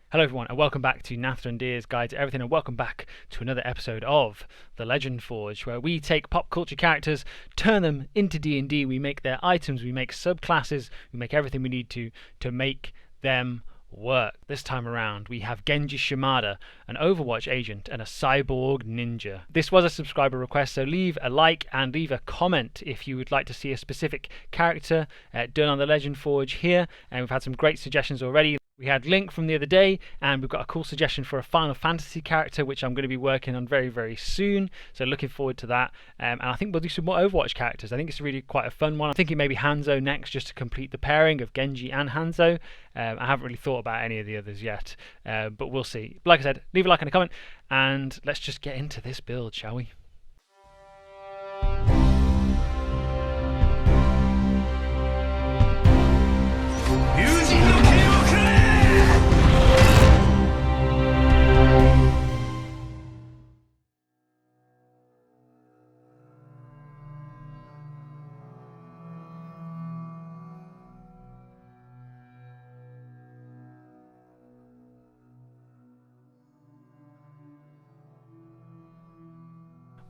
Hello everyone and welcome back to Natha and Deer's Guide to Everything, and welcome back to another episode of The Legend Forge, where we take pop culture characters, turn them into D&D, we make their items, we make subclasses, we make everything we need to make them work. This time around we have Genji Shimada, an Overwatch agent and a cyborg ninja. This was a subscriber request, so leave a like and leave a comment if you would like to see a specific character done on The Legend Forge here, and we've had some great suggestions already. We had Link from the other day, and we've got a cool suggestion for a Final Fantasy character, which I'm going to be working on very, very soon. So looking forward to that. And I think we'll do some more Overwatch characters. I think it's really quite a fun one. I'm thinking maybe Hanzo next, just to complete the pairing of Genji and Hanzo. I haven't really thought about any of the others yet, but we'll see. Like I said, leave a like and a comment, and let's just get into this build, shall we?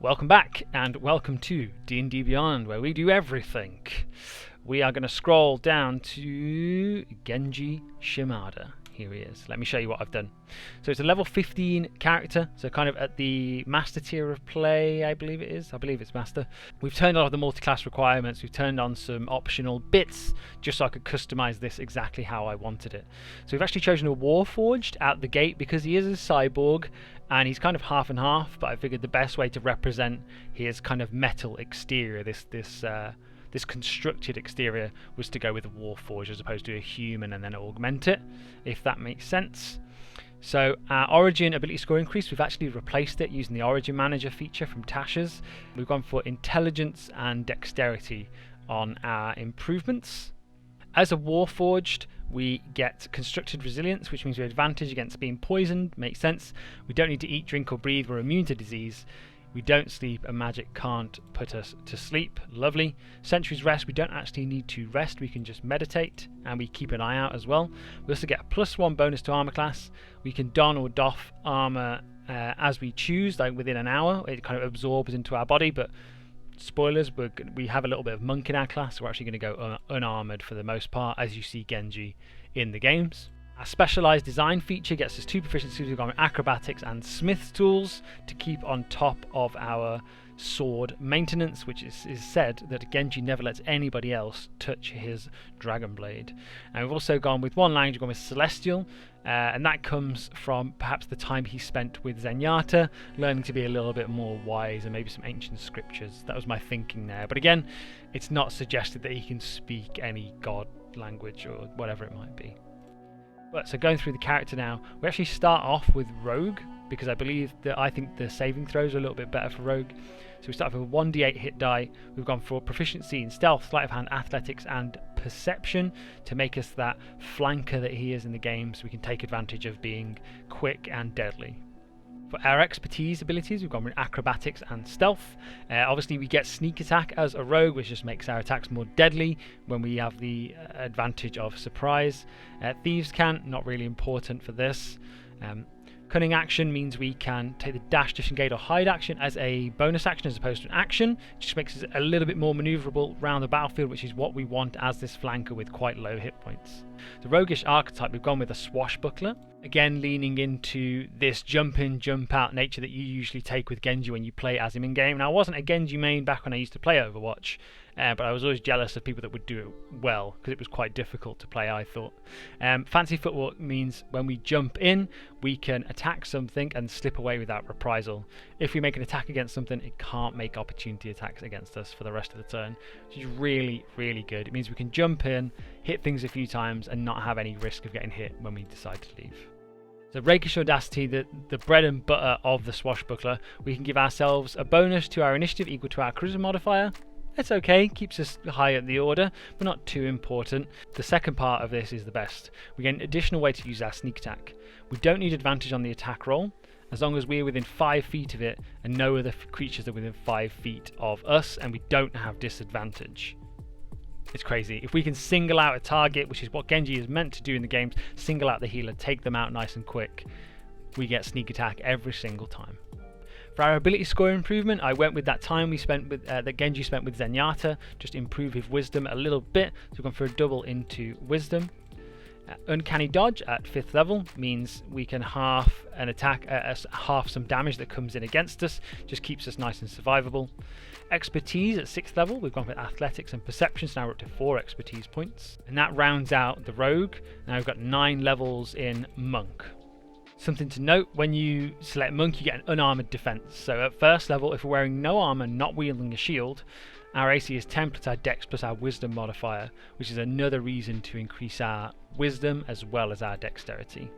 Welcome back and welcome to D&D Beyond, where we do everything. We are going to scroll down to Genji Shimada. Here he is. Let me show you what I've done. So it's a level 15 character, so kind of at the master tier of play, I believe it is. I believe it's master. We've turned off the multi-class requirements. We've turned on some optional bits just so I could customize this exactly how I wanted it. So we've actually chosen a Warforged out the gate because he is a cyborg and he's kind of half and half, but I figured the best way to represent his kind of metal exterior, this constructed exterior, was to go with a Warforged as opposed to a human and then augment it, if that makes sense. So our origin ability score increase, we've actually replaced it using the origin manager feature from Tasha's. We've gone for intelligence and dexterity on our improvements. As a Warforged, we get constructed resilience, which means we have advantage against being poisoned. Makes sense. We don't need to eat, drink or breathe. We're immune to disease. We don't sleep, and magic can't put us to sleep. Lovely. Sentry's Rest, we don't actually need to rest, we can just meditate, and we keep an eye out as well. We also get a +1 bonus to armor class. We can don or doff armor as we choose, like within an hour. It kind of absorbs into our body, but spoilers, we have a little bit of monk in our class, so we're actually going to go unarmored for the most part, as you see Genji in the games. Our specialized design feature gets us 2 proficiencies. We've got acrobatics and smith's tools to keep on top of our sword maintenance, which is said that Genji never lets anybody else touch his dragon blade. And we've also gone with one language, we've gone with Celestial, and that comes from perhaps the time he spent with Zenyatta, learning to be a little bit more wise and maybe some ancient scriptures. That was my thinking there. But again, it's not suggested that he can speak any god language or whatever it might be. But so going through the character now, we actually start off with Rogue, because I think the saving throws are a little bit better for Rogue. So we start off with a 1d8 hit die. We've gone for proficiency in stealth, sleight of hand, athletics and perception to make us that flanker that he is in the game, so we can take advantage of being quick and deadly. For our expertise abilities, we've gone with acrobatics and stealth. Obviously we get sneak attack as a rogue, which just makes our attacks more deadly when we have the advantage of surprise. Thieves' Cant, not really important for this. Cunning action means we can take the dash, disengage or hide action as a bonus action as opposed to an action. It just makes us a little bit more maneuverable around the battlefield, which is what we want as this flanker with quite low hit points. The roguish archetype, we've gone with a swashbuckler. Again, leaning into this jump in, jump out nature that you usually take with Genji when you play as him in game. Now, I wasn't a Genji main back when I used to play Overwatch, but I was always jealous of people that would do it well, because it was quite difficult to play, I thought. Fancy footwork means when we jump in, we can attack something and slip away without reprisal. If we make an attack against something, it can't make opportunity attacks against us for the rest of the turn, which is really, really good. It means we can jump in, hit things a few times, and not have any risk of getting hit when we decide to leave. So Rakish Audacity, the bread and butter of the swashbuckler, we can give ourselves a bonus to our initiative equal to our charisma modifier. It's okay, keeps us high at the order, but not too important. The second part of this is the best. We get an additional way to use our sneak attack. We don't need advantage on the attack roll, as long as we're within 5 feet of it and no other creatures are within 5 feet of us, and we don't have disadvantage. It's crazy. If we can single out a target, which is what Genji is meant to do in the games, single out the healer, take them out nice and quick, we get sneak attack every single time. For our ability score improvement, I went with that time we spent with that Genji spent with Zenyatta, just improve his wisdom a little bit. So we've gone for a double into wisdom. Uncanny dodge at 5th level means we can half an attack, half some damage that comes in against us, just keeps us nice and survivable. Expertise at 6th level, we've gone for athletics and perception, so now we're up to 4 expertise points. And that rounds out the rogue. Now we've got 9 levels in monk. Something to note, when you select monk, you get an unarmored defense. So at 1st level, if we're wearing no armor, not wielding a shield, our AC is 10 plus our dex plus our wisdom modifier, which is another reason to increase our wisdom as well as our dexterity.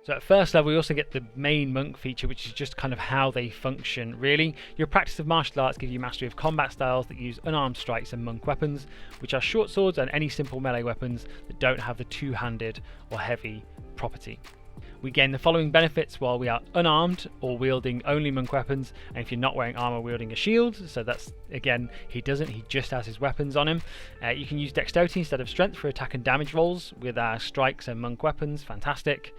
So at 1st level we also get the main monk feature, which is just kind of how they function really. Your practice of martial arts gives you mastery of combat styles that use unarmed strikes and monk weapons, which are short swords and any simple melee weapons that don't have the two-handed or heavy property. We gain the following benefits while we are unarmed or wielding only monk weapons, and if you're not wearing armor, wielding a shield. So that's, again, he doesn't, he just has his weapons on him. You can use dexterity instead of strength for attack and damage rolls with our strikes and monk weapons. Fantastic.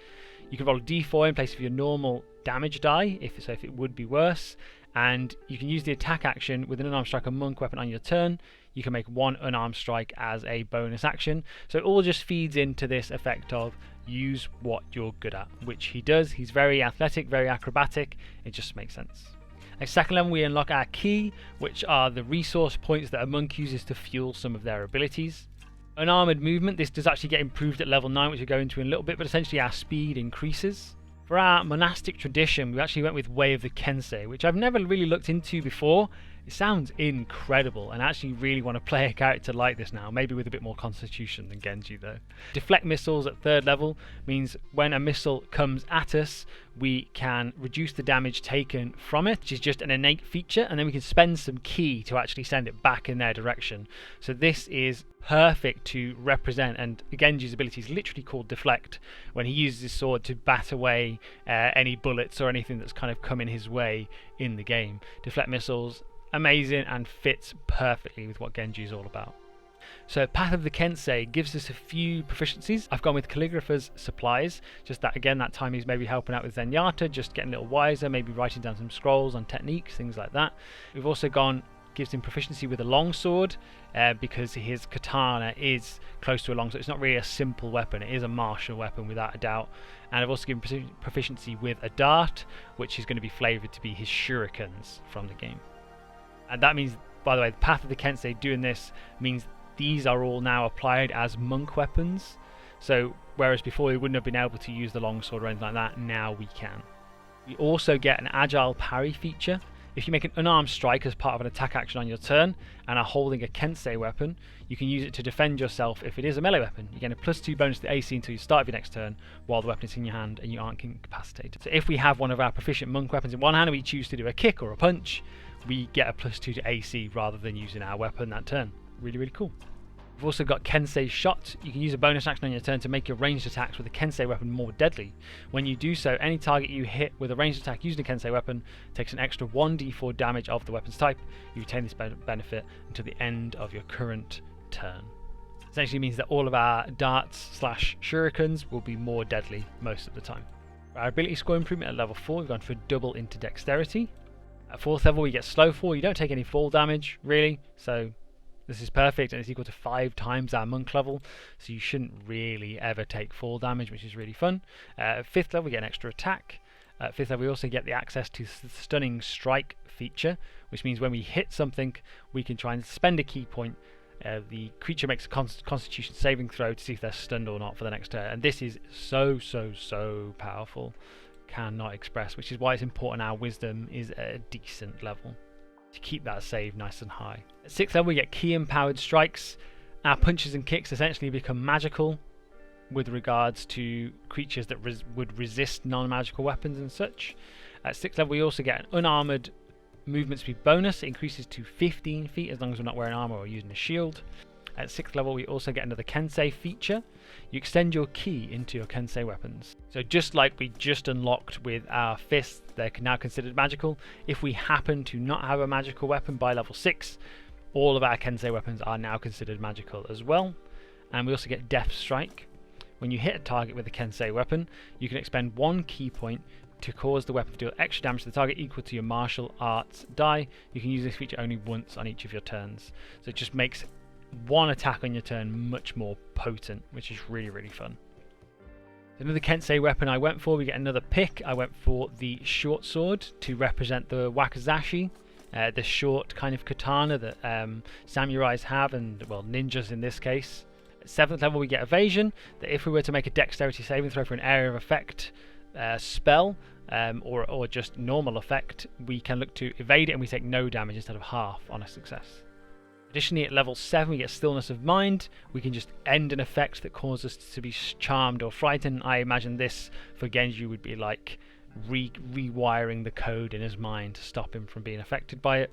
You can roll a d4 in place of your normal damage die, if it would be worse, and you can use the attack action with an unarmed strike or monk weapon on your turn. You can make 1 unarmed strike as a bonus action. So it all just feeds into this effect of use what you're good at, which he does. He's very athletic, very acrobatic. It just makes sense. At 2nd level we unlock our key, which are the resource points that a monk uses to fuel some of their abilities. Unarmored movement, this does actually get improved at level 9, which we'll go into in a little bit, but essentially our speed increases. For our monastic tradition, we actually went with Way of the Kensei, which I've never really looked into before. It sounds incredible, and I actually really want to play a character like this now, maybe with a bit more constitution than Genji though. Deflect missiles at 3rd level means when a missile comes at us, we can reduce the damage taken from it, which is just an innate feature, and then we can spend some ki to actually send it back in their direction. So this is perfect to represent, and Genji's ability is literally called Deflect, when he uses his sword to bat away any bullets or anything that's kind of coming his way in the game. Deflect missiles, amazing, and fits perfectly with what Genji is all about. So Path of the Kensei gives us a few proficiencies. I've gone with Calligrapher's Supplies, just that again, that time he's maybe helping out with Zenyatta, just getting a little wiser, maybe writing down some scrolls on techniques, things like that. We've also gives him proficiency with a longsword, because his katana is close to a longsword. It's not really a simple weapon, it is a martial weapon without a doubt. And I've also given proficiency with a dart, which is going to be flavoured to be his shurikens from the game. And that means, by the way, the Path of the Kensei doing this means these are all now applied as monk weapons. So whereas before we wouldn't have been able to use the longsword or anything like that, now we can. We also get an agile parry feature. If you make an unarmed strike as part of an attack action on your turn and are holding a Kensei weapon, you can use it to defend yourself if it is a melee weapon. You get a +2 bonus to AC until you start of your next turn while the weapon is in your hand and you aren't incapacitated. So if we have one of our proficient monk weapons in one hand and we choose to do a kick or a punch, we get a +2 to AC rather than using our weapon that turn. Really, really cool. We've also got Kensei Shot. You can use a bonus action on your turn to make your ranged attacks with a Kensei weapon more deadly. When you do so, any target you hit with a ranged attack using a Kensei weapon takes an extra 1d4 damage of the weapon's type. You retain this benefit until the end of your current turn. Essentially means that all of our darts / shurikens will be more deadly most of the time. For our ability score improvement at level 4, we've gone for double into dexterity. At 4th level we get slow fall. You don't take any fall damage really, so this is perfect, and it's equal to 5 times our monk level, so you shouldn't really ever take fall damage, which is really fun. At 5th level we get an extra attack. At 5th level we also get the access to the stunning strike feature, which means when we hit something we can try and spend a key point. The creature makes a constitution saving throw to see if they're stunned or not for the next turn, and this is so powerful. Cannot express, which is why it's important our wisdom is at a decent level to keep that save nice and high. At 6th level we get key empowered strikes. Our punches and kicks essentially become magical with regards to creatures that would resist non-magical weapons and such. At 6th level we also get an unarmored movement speed bonus. It increases to 15 feet as long as we're not wearing armor or using a shield. At 6th level we also get another Kensei feature. You extend your ki into your Kensei weapons. So just like we just unlocked with our fists, they're now considered magical. If we happen to not have a magical weapon by level 6, all of our Kensei weapons are now considered magical as well. And we also get Death Strike. When you hit a target with a Kensei weapon, you can expend 1 key point to cause the weapon to deal extra damage to the target equal to your martial arts die. You can use this feature only once on each of your turns. So it just makes one attack on your turn much more potent, which is really, really fun. Another Kensei weapon I went for, we get another pick. I went for the short sword to represent the wakizashi, the short kind of katana that samurais have, and well, ninjas in this case. At 7th level we get evasion, that if we were to make a dexterity saving throw for an area of effect spell, or just normal effect, we can look to evade it and we take no damage instead of half on a success. Additionally, at level 7 we get Stillness of Mind. We can just end an effect that causes us to be charmed or frightened. I imagine this for Genji would be like rewiring the code in his mind to stop him from being affected by it.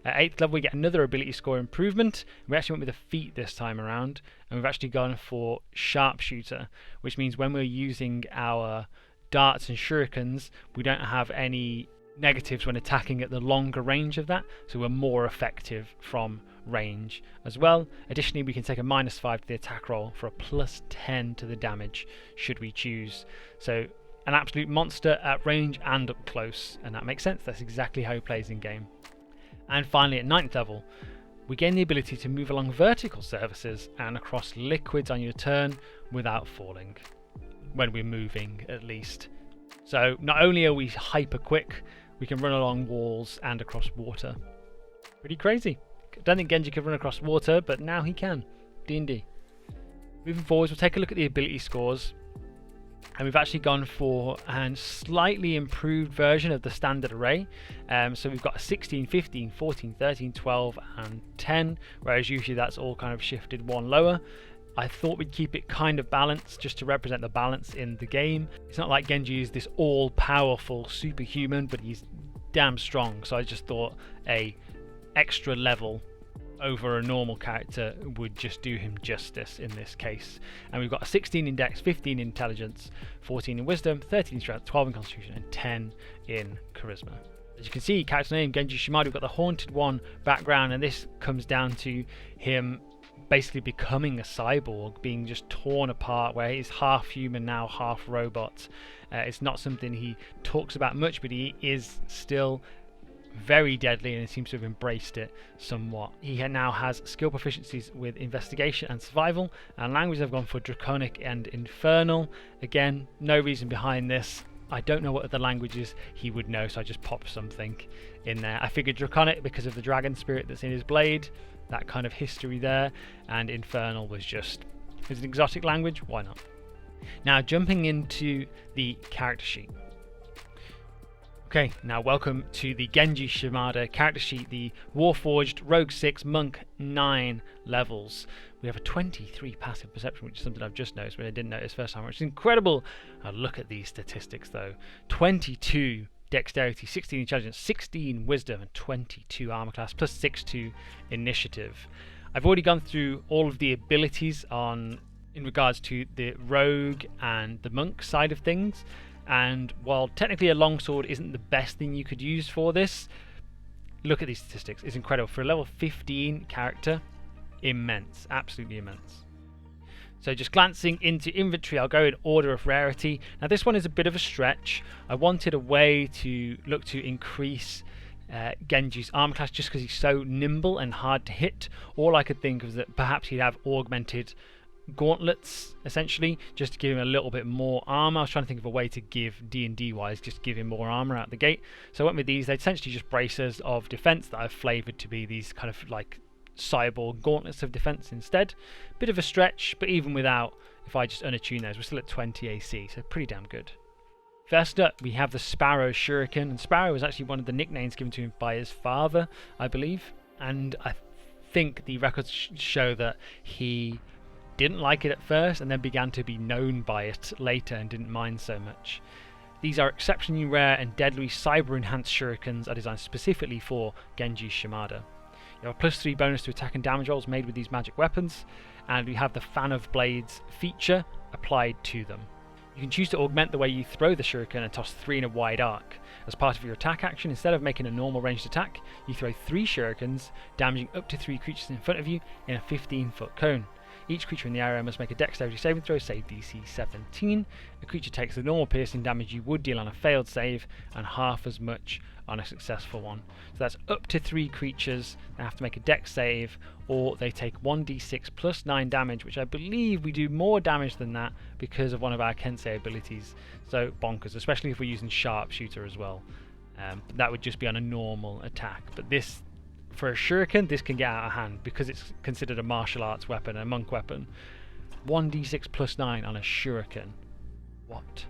At 8th level we get another ability score improvement. We actually went with a feat this time around, and we've actually gone for Sharpshooter, which means when we're using our darts and shurikens, we don't have any negatives when attacking at the longer range of that, so we're more effective from range as well. Additionally, we can take a -5 to the attack roll for a +10 to the damage should we choose. So an absolute monster at range and up close, and that makes sense. That's exactly how he plays in game. And finally, at 9th level, we gain the ability to move along vertical surfaces and across liquids on your turn without falling, when we're moving at least. So not only are we hyper quick, we can run along walls and across water. Pretty crazy. I don't think Genji could run across water, but now he can. D&D. Moving forwards, we'll take a look at the ability scores. And we've actually gone for a slightly improved version of the standard array. So we've got a 16, 15, 14, 13, 12 and 10, whereas usually that's all kind of shifted one lower. I thought we'd keep it kind of balanced just to represent the balance in the game. It's not like Genji is this all-powerful superhuman, but he's damn strong. So I just thought a extra level over a normal character would just do him justice in this case. And we've got a 16 in Dex, 15 in Intelligence, 14 in Wisdom, 13 in Strength, 12 in Constitution, and 10 in Charisma. As you can see, character name Genji Shimada, we've got the Haunted One background, and this comes down to him basically becoming a cyborg, being just torn apart, where he's half human now, half robot. It's not something he talks about much, but he is still very deadly, and he seems to have embraced it somewhat. He now has skill proficiencies with investigation and survival, and languages have gone for Draconic and Infernal. Again, no reason behind this. I don't know what other languages he would know, so I just popped something in there. I figured Draconic because of the dragon spirit that's in his blade, that kind of history there, and Infernal was just, it's an exotic language, why not? Now jumping into the character sheet. Okay, now welcome to the Genji Shimada character sheet, the Warforged Rogue 6 Monk 9 levels. We have a 23 passive perception, which is something I've just noticed, but I didn't notice first time, which is incredible. Look at these statistics though. 22 Dexterity, 16 Intelligence, 16 Wisdom, and 22 Armor Class, plus 6 Initiative. I've already gone through all of the abilities in regards to the Rogue and the Monk side of things. And while technically a longsword isn't the best thing you could use for this, look at these statistics. It's incredible. For a level 15 character, immense. Absolutely immense. So just glancing into inventory, I'll go in order of rarity. Now this one is a bit of a stretch. I wanted a way to look to increase Genji's armor class just because he's so nimble and hard to hit. All I could think was that perhaps he'd have augmented gauntlets, essentially, just to give him a little bit more armor. I was trying to think of a way to give D&D wise, just give him more armor out the gate. So I went with these. They're essentially just braces of defense that I've flavored to be these kind of like cyborg gauntlets of defense instead. Bit of a stretch, but even without, if I just unattune those, we're still at 20 AC, so pretty damn good. First up, we have the Sparrow Shuriken, and Sparrow was actually one of the nicknames given to him by his father, I believe, and I think the records show that he didn't like it at first and then began to be known by it later and didn't mind so much. These are exceptionally rare and deadly cyber-enhanced shurikens are designed specifically for Genji Shimada. You have a +3 bonus to attack and damage rolls made with these magic weapons, and we have the Fan of Blades feature applied to them. You can choose to augment the way you throw the shuriken and toss 3 in a wide arc. As part of your attack action, instead of making a normal ranged attack, you throw 3 shurikens, damaging up to 3 creatures in front of you in a 15-foot cone. Each creature in the area must make a dexterity saving throw, save DC 17. A creature takes the normal piercing damage you would deal on a failed save, and half as much on a successful one. So that's up to 3 creatures that have to make a dex save, or they take 1d6 plus 9 damage, which I believe we do more damage than that because of one of our Kensei abilities. So bonkers, especially if we're using sharpshooter as well. That would just be on a normal attack. But this, for a shuriken, this can get out of hand because it's considered a martial arts weapon, a monk weapon. 1d6 plus 9 on a shuriken. What?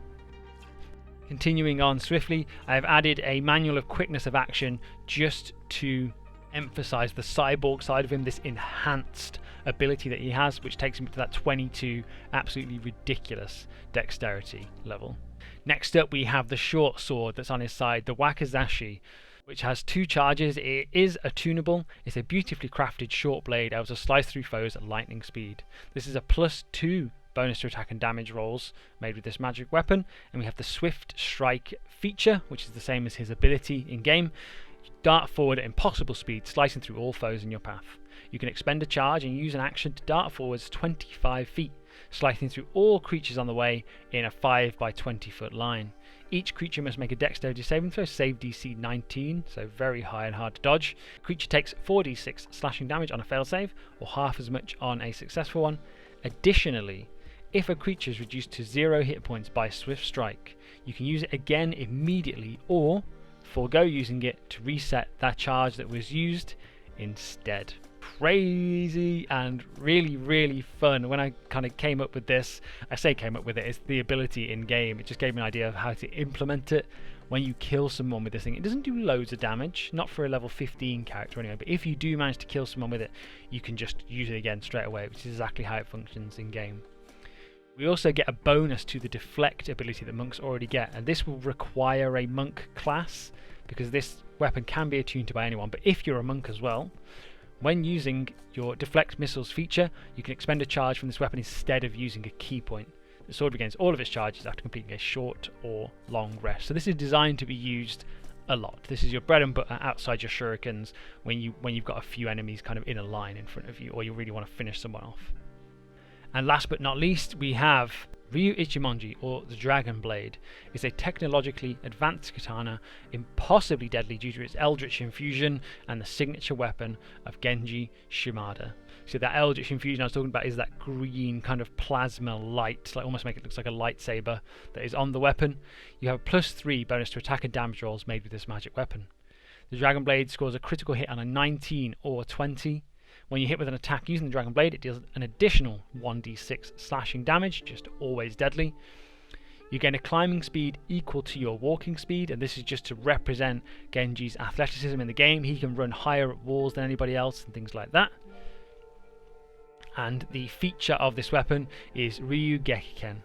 Continuing on swiftly, I have added a manual of quickness of action just to emphasize the cyborg side of him, this enhanced ability that he has, which takes him to that 22 absolutely ridiculous dexterity level. Next up we have the short sword that's on his side, the Wakizashi, which has 2 charges. It is attunable. It's a beautifully crafted short blade able to slice through foes at lightning speed. This is a +2 bonus to attack and damage rolls made with this magic weapon, and we have the swift strike feature, which is the same as his ability in game. Dart forward at impossible speed, slicing through all foes in your path. You can expend a charge and use an action to dart forwards 25 feet, slicing through all creatures on the way in a 5 by 20 foot line. Each creature must make a dexterity saving throw, save DC 19, so very high and hard to dodge. Creature takes 4d6 slashing damage on a fail save, or half as much on a successful one. Additionally, if a creature is reduced to 0 hit points by swift strike, you can use it again immediately, or forego using it to reset that charge that was used instead. Crazy and really, really fun. When I kind of came up with this, I say came up with it, it's the ability in game. It just gave me an idea of how to implement it. When you kill someone with this thing, it doesn't do loads of damage, not for a level 15 character anyway, but if you do manage to kill someone with it, you can just use it again straight away, which is exactly how it functions in game. We also get a bonus to the deflect ability that monks already get, and this will require a monk class because this weapon can be attuned to by anyone. But if you're a monk as well, when using your deflect missiles feature, you can expend a charge from this weapon instead of using a key point. The sword regains all of its charges after completing a short or long rest. So this is designed to be used a lot. This is your bread and butter outside your shurikens when you've got a few enemies kind of in a line in front of you, or you really want to finish someone off. And last but not least, we have Ryu Ichimonji, or the Dragon Blade. It's a technologically advanced katana, impossibly deadly due to its eldritch infusion and the signature weapon of Genji Shimada. So that eldritch infusion I was talking about is that green kind of plasma light, like almost make it look like a lightsaber that is on the weapon. You have a +3 bonus to attack and damage rolls made with this magic weapon. The Dragon Blade scores a critical hit on a 19 or 20. When you hit with an attack using the Dragon Blade, it deals an additional 1d6 slashing damage, just always deadly. You gain a climbing speed equal to your walking speed, and this is just to represent Genji's athleticism in the game. He can run higher up walls than anybody else and things like that. And the feature of this weapon is Ryu Gekiken.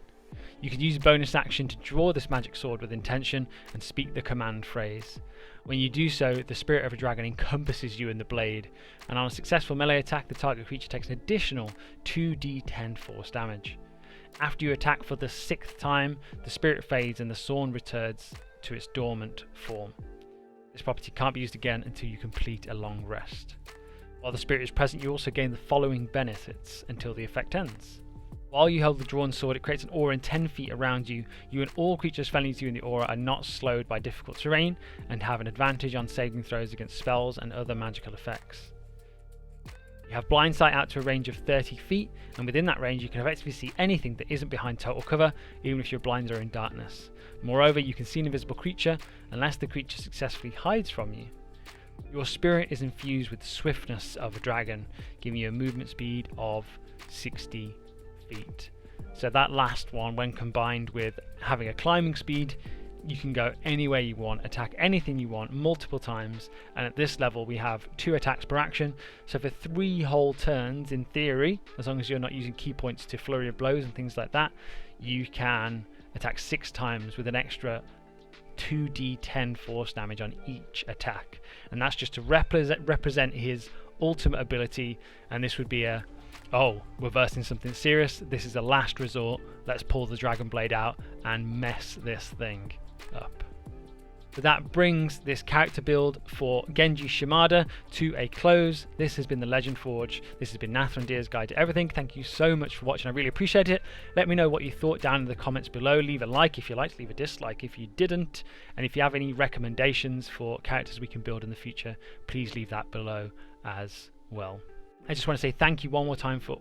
You can use a bonus action to draw this magic sword with intention and speak the command phrase. When you do so, the spirit of a dragon encompasses you in the blade, and on a successful melee attack, the target creature takes an additional 2d10 force damage. After you attack for the 6th time, the spirit fades and the sword returns to its dormant form. This property can't be used again until you complete a long rest. While the spirit is present, you also gain the following benefits until the effect ends. While you hold the drawn sword, it creates an aura in 10 feet around you. You and all creatures felling to you in the aura are not slowed by difficult terrain and have an advantage on saving throws against spells and other magical effects. You have blind sight out to a range of 30 feet, and within that range you can effectively see anything that isn't behind total cover, even if your blinds are in darkness. Moreover, you can see an invisible creature unless the creature successfully hides from you. Your spirit is infused with the swiftness of a dragon, giving you a movement speed of 60 feet. So that last one, when combined with having a climbing speed, you can go anywhere you want, attack anything you want multiple times, and at this level we have 2 attacks per action, so for 3 whole turns, in theory, as long as you're not using key points to flurry of blows and things like that, you can attack 6 times with an extra 2d10 force damage on each attack, and that's just to represent his ultimate ability. And this would be a oh, we're versing something serious. This is a last resort. Let's pull the Dragon Blade out and mess this thing up. So that brings this character build for Genji Shimada to a close. This has been the Legend Forge. This has been Nathandeer's Guide to Everything. Thank you so much for watching. I really appreciate it. Let me know what you thought down in the comments below. Leave a like if you liked, leave a dislike if you didn't. And if you have any recommendations for characters we can build in the future, please leave that below as well. I just want to say thank you one more time to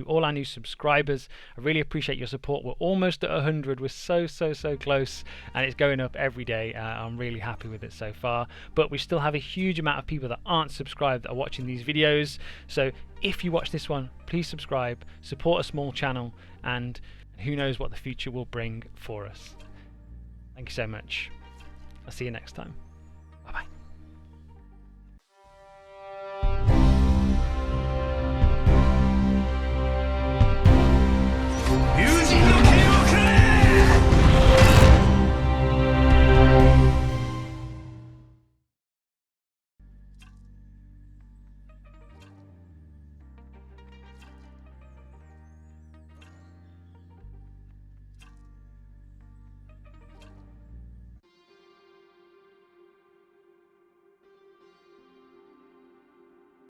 all our new subscribers. I really appreciate your support. We're almost at 100. We're so close, and it's going up every day. I'm really happy with it so far. But we still have a huge amount of people that aren't subscribed that are watching these videos. So if you watch this one, please subscribe, support a small channel, and who knows what the future will bring for us. Thank you so much. I'll see you next time.